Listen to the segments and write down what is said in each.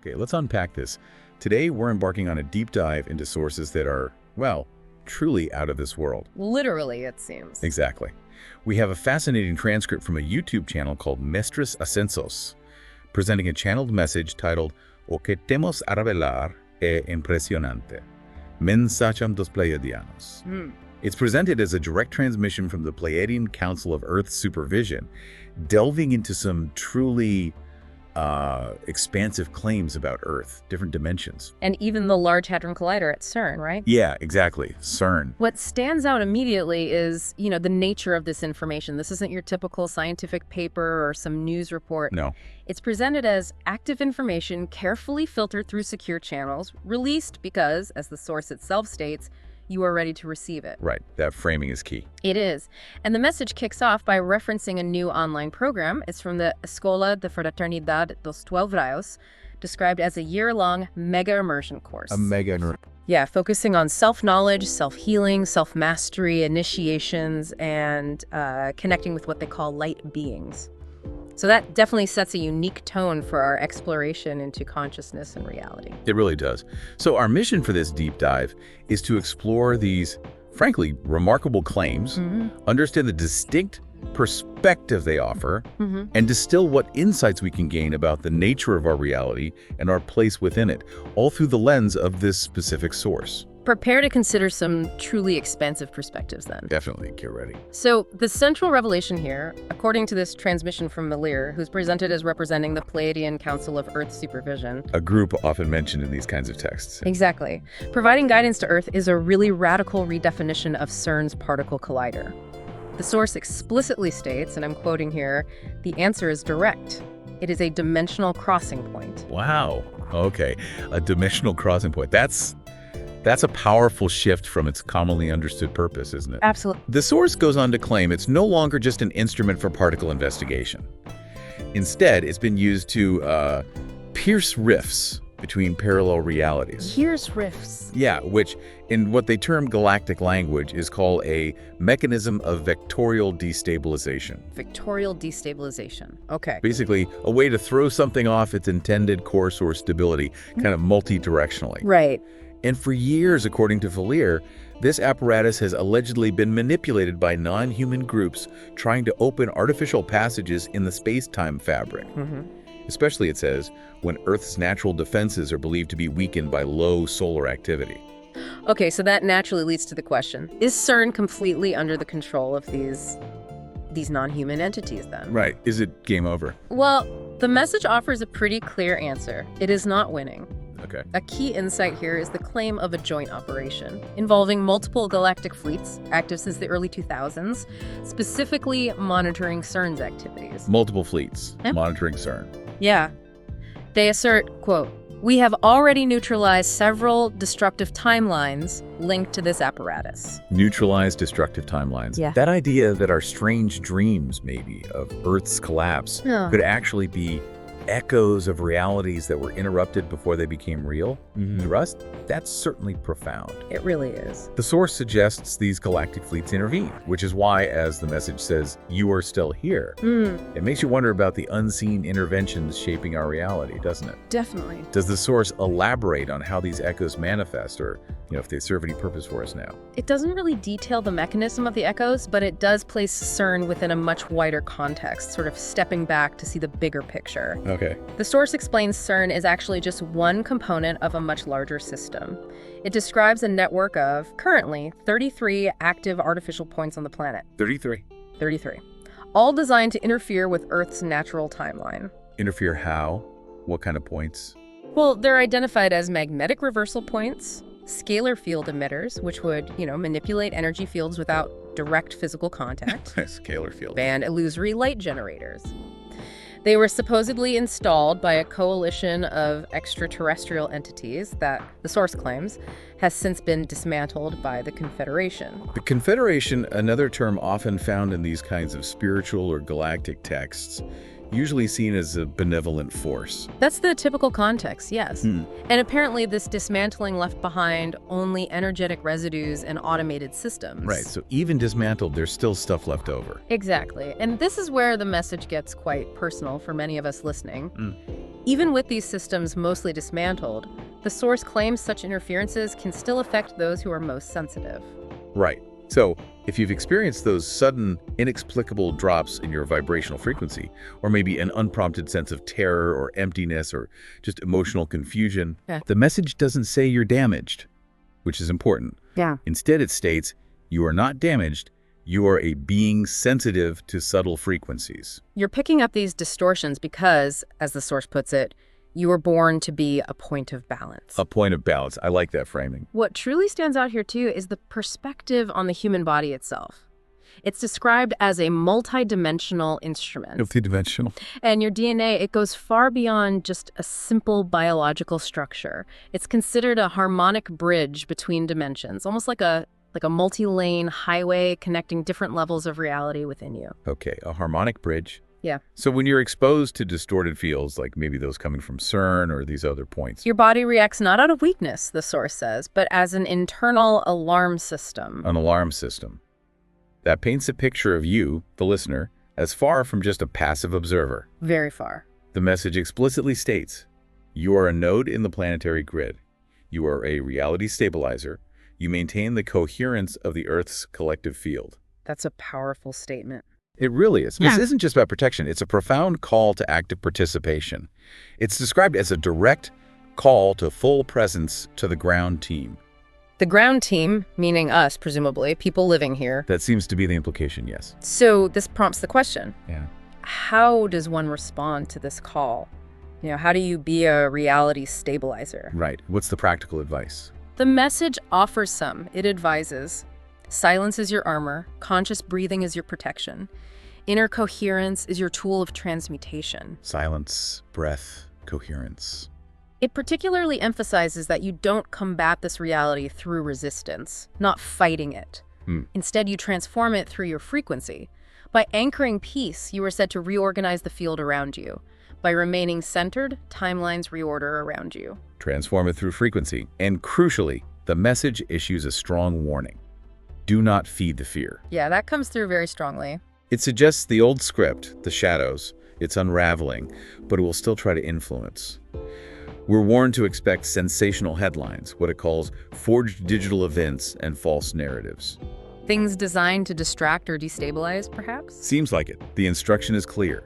Okay, let's unpack this. Today, we're embarking on a deep dive into sources that are, well, truly out of this world. Literally, it seems. Exactly. We have a fascinating transcript from a YouTube channel called Mestres Ascensos, presenting a channeled message titled O que temos a revelar é impresionante. Mensagem dos Pleiadianos. It's presented as a direct transmission from the Pleiadian Council of Earth's supervision, delving into some truly expansive claims about Earth, different dimensions. And even the Large Hadron Collider at CERN, right? Yeah, exactly. CERN. What stands out immediately is, the nature of this information. This isn't your typical scientific paper or some news report. No. It's presented as active information carefully filtered through secure channels, released because, as the source itself states, you are ready to receive it. Right. That framing is key. It is. And the message kicks off by referencing a new online program. It's from the Escola de Fraternidad dos 12 Raios, described as a year-long mega immersion course. A mega... Yeah, focusing on self-knowledge, self-healing, self-mastery, initiations, and connecting with what they call light beings. So that definitely sets a unique tone for our exploration into consciousness and reality. It really does. So our mission for this deep dive is to explore these, frankly, remarkable claims, understand the distinct perspective they offer, and distill what insights we can gain about the nature of our reality and our place within it, all through the lens of this specific source. Prepare to consider some truly expansive perspectives then. Definitely, get ready. So the central revelation here, according to this transmission from Malir, who's presented as representing the Pleiadian Council of Earth Supervision. A group often mentioned in these kinds of texts. Exactly. Providing guidance to Earth is a really radical redefinition of CERN's particle collider. The source explicitly states, and I'm quoting here, the answer is direct. It is a dimensional crossing point. Wow. Okay. A dimensional crossing point. That's a powerful shift from its commonly understood purpose, isn't it? Absolutely. The source goes on to claim it's no longer just an instrument for particle investigation. Instead, it's been used to pierce rifts between parallel realities. Pierce rifts. Yeah, which in what they term galactic language is called a mechanism of vectorial destabilization. Vectorial destabilization. Okay. Basically, a way to throw something off its intended course or stability, kind of multi-directionally. Right. And for years, according to Valir, this apparatus has allegedly been manipulated by non-human groups trying to open artificial passages in the space-time fabric. Especially, it says, when Earth's natural defenses are believed to be weakened by low solar activity. Okay, so that naturally leads to the question, is CERN completely under the control of these non-human entities then? Right. Is it game over? Well, the message offers a pretty clear answer. It is not winning. Okay. A key insight here is the claim of a joint operation involving multiple galactic fleets, active since the early 2000s, specifically monitoring CERN's activities. Multiple fleets monitoring CERN. Yeah. They assert, quote, "We have already neutralized several destructive timelines linked to this apparatus." Neutralize destructive timelines. Yeah. That idea that our strange dreams, maybe, of Earth's collapse could actually be echoes of realities that were interrupted before they became real, to us, that's certainly profound. It really is. The source suggests these galactic fleets intervene, which is why, as the message says, you are still here. It makes you wonder about the unseen interventions shaping our reality, doesn't it? Definitely. Does the source elaborate on how these echoes manifest, or if they serve any purpose for us now? It doesn't really detail the mechanism of the echoes, but it does place CERN within a much wider context, sort of stepping back to see the bigger picture. Okay. The source explains CERN is actually just one component of a much larger system. It describes a network of, currently, 33 active artificial points on the planet. 33. 33. All designed to interfere with Earth's natural timeline. Interfere how? What kind of points? Well, they're identified as magnetic reversal points, scalar field emitters, which would, manipulate energy fields without direct physical contact. Scalar field. And illusory light generators. They were supposedly installed by a coalition of extraterrestrial entities that, the source claims, has since been dismantled by the Confederation. The Confederation, another term often found in these kinds of spiritual or galactic texts, usually seen as a benevolent force. That's the typical context, yes. Hmm. And apparently this dismantling left behind only energetic residues and automated systems. Right, so even dismantled, there's still stuff left over. Exactly. And this is where the message gets quite personal for many of us listening. Mm. Even with these systems mostly dismantled, the source claims such interferences can still affect those who are most sensitive. Right. So, if you've experienced those sudden, inexplicable drops in your vibrational frequency, or maybe an unprompted sense of terror or emptiness or just emotional confusion, Yeah. the message doesn't say you're damaged, which is important. Yeah. Instead, it states, you are not damaged, you are a being sensitive to subtle frequencies. You're picking up these distortions because, as the source puts it, you were born to be a point of balance. A point of balance. I like that framing. What truly stands out here, too, is the perspective on the human body itself. It's described as a multidimensional instrument. Multidimensional. And your DNA, it goes far beyond just a simple biological structure. It's considered a harmonic bridge between dimensions, almost like a multi-lane highway connecting different levels of reality within you. Okay, a harmonic bridge. Yeah. So when you're exposed to distorted fields, like maybe those coming from CERN or these other points, Your body reacts not out of weakness, the source says, but as an internal alarm system. an alarm system. That paints a picture of you, the listener, as far from just a passive observer. Very far. The message explicitly states, you are a node in the planetary grid. You are a reality stabilizer. You maintain the coherence of the Earth's collective field. That's a powerful statement. It really is. Yeah. This isn't just about protection. It's a profound call to active participation. It's described as a direct call to full presence to the ground team. The ground team, meaning us, presumably, people living here. That seems to be the implication, yes. So this prompts the question, Yeah. how does one respond to this call? How do you be a reality stabilizer? Right. What's the practical advice? The message offers some. It advises. Silence is your armor. Conscious breathing is your protection. Inner coherence is your tool of transmutation. Silence, breath, coherence. It particularly emphasizes that you don't combat this reality through resistance, not fighting it. Instead, you transform it through your frequency. By anchoring peace, you are said to reorganize the field around you. By remaining centered, timelines reorder around you. Transform it through frequency. And crucially, the message issues a strong warning. Do not feed the fear. Yeah, that comes through very strongly. It suggests the old script, the shadows. It's unraveling, but it will still try to influence. We're warned to expect sensational headlines, what it calls forged digital events and false narratives. Things designed to distract or destabilize, perhaps? Seems like it. The instruction is clear.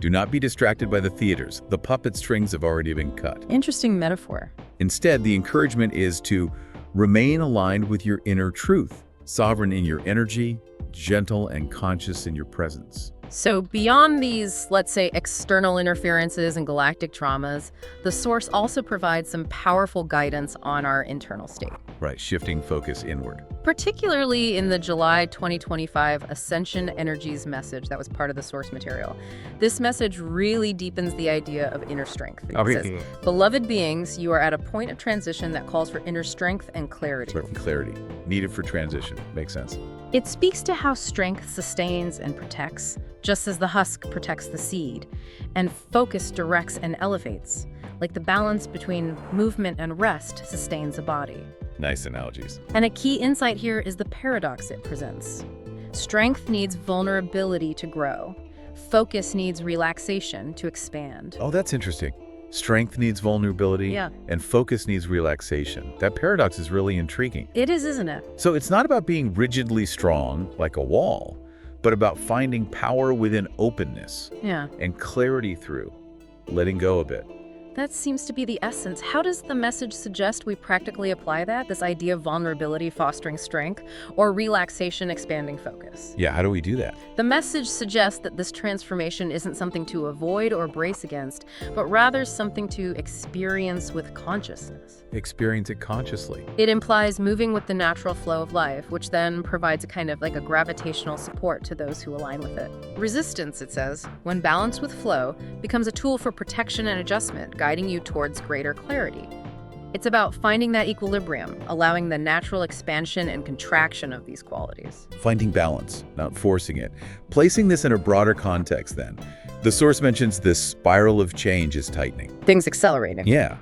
Do not be distracted by the theaters. The puppet strings have already been cut. Interesting metaphor. Instead, the encouragement is to remain aligned with your inner truth, sovereign in your energy, gentle and conscious in your presence. So beyond these, let's say, external interferences and galactic traumas, the source also provides some powerful guidance on our internal state. Right, shifting focus inward. Particularly in the July 2025 Ascension Energies message that was part of the source material. This message really deepens the idea of inner strength. It says, beloved beings, you are at a point of transition that calls for inner strength and clarity. Clarity, needed for transition. Makes sense. It speaks to how strength sustains and protects, just as the husk protects the seed, and focus directs and elevates, like the balance between movement and rest sustains a body. Nice analogies. And a key insight here is the paradox it presents. Strength needs vulnerability to grow. Focus needs relaxation to expand. Oh, that's interesting. Strength needs vulnerability, Yeah. and focus needs relaxation. That paradox is really intriguing. It is, isn't it? So it's not about being rigidly strong, like a wall, but about finding power within openness Yeah. and clarity through letting go a bit. That seems to be the essence. How does the message suggest we practically apply that, this idea of vulnerability fostering strength, or relaxation expanding focus? Yeah, how do we do that? The message suggests that this transformation isn't something to avoid or brace against, but rather something to experience with consciousness. Experience it consciously. It implies moving with the natural flow of life, which then provides a kind of like a gravitational support to those who align with it. Resistance, it says, when balanced with flow, becomes a tool for protection and adjustment, guiding you towards greater clarity. It's about finding that equilibrium, allowing the natural expansion and contraction of these qualities. Finding balance, not forcing it. Placing this in a broader context then, The source mentions this spiral of change is tightening. Things accelerating. Yeah.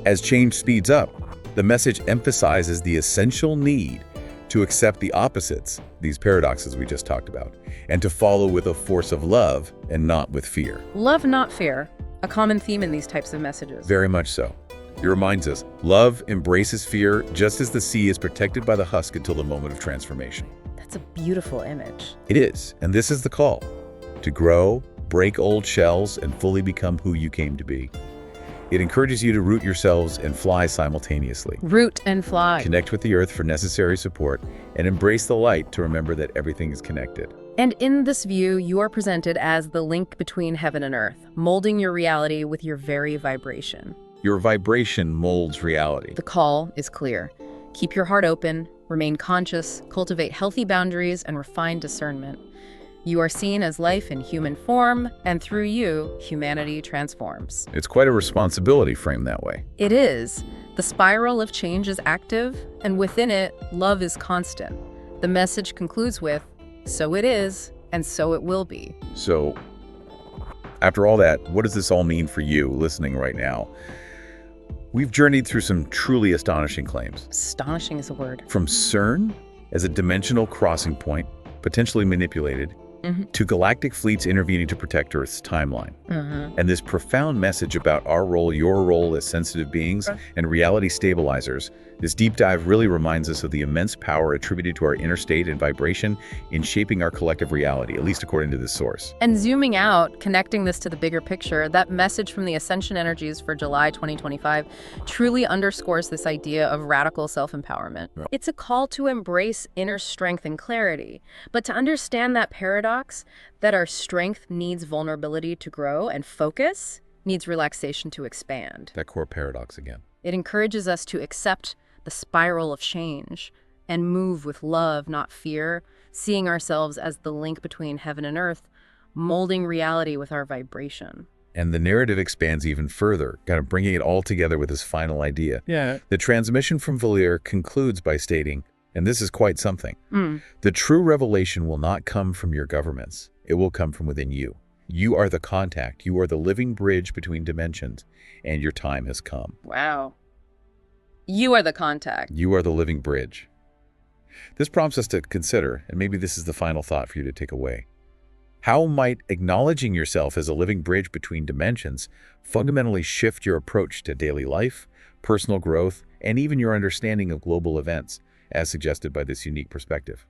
As change speeds up, the message emphasizes the essential need to accept the opposites, these paradoxes we just talked about, and to follow with a force of love and not with fear. Love, not fear. A common theme in these types of messages. Very much so. It reminds us, love embraces fear just as the sea is protected by the husk until the moment of transformation. That's a beautiful image. It is, and this is the call. To grow, break old shells, and fully become who you came to be. It encourages you to root yourselves and fly simultaneously. Root and fly. Connect with the earth for necessary support, and embrace the light to remember that everything is connected. And in this view, you are presented as the link between heaven and earth, molding your reality with your very vibration. Your vibration molds reality. The call is clear. Keep your heart open, remain conscious, cultivate healthy boundaries, and refine discernment. You are seen as life in human form, and through you, humanity transforms. It's quite a responsibility framed that way. It is. The spiral of change is active, and within it, love is constant. The message concludes with, so it is, and so it will be. So, after all that, what does this all mean for you listening right now? We've journeyed through some truly astonishing claims. Astonishing is a word. From CERN as a dimensional crossing point, potentially manipulated, to galactic fleets intervening to protect Earth's timeline. And this profound message about our role, your role as sensitive beings and reality stabilizers. This deep dive really reminds us of the immense power attributed to our inner state and vibration in shaping our collective reality, at least according to this source. And zooming out, connecting this to the bigger picture, that message from the Ascension Energies for July 2025 truly underscores this idea of radical self-empowerment. Right. It's a call to embrace inner strength and clarity, but to understand that paradox, that our strength needs vulnerability to grow and focus needs relaxation to expand. That core paradox again. It encourages us to accept the spiral of change and move with love, not fear, seeing ourselves as the link between heaven and earth, molding reality with our vibration. And the narrative expands even further, kind of bringing it all together with this final idea. Yeah. The transmission from Valier concludes by stating, and this is quite something, the true revelation will not come from your governments. It will come from within you. You are the contact. You are the living bridge between dimensions, and your time has come. Wow. You are the contact. You are the living bridge. This prompts us to consider, and maybe this is the final thought for you to take away. How might acknowledging yourself as a living bridge between dimensions fundamentally shift your approach to daily life, personal growth, and even your understanding of global events, as suggested by this unique perspective?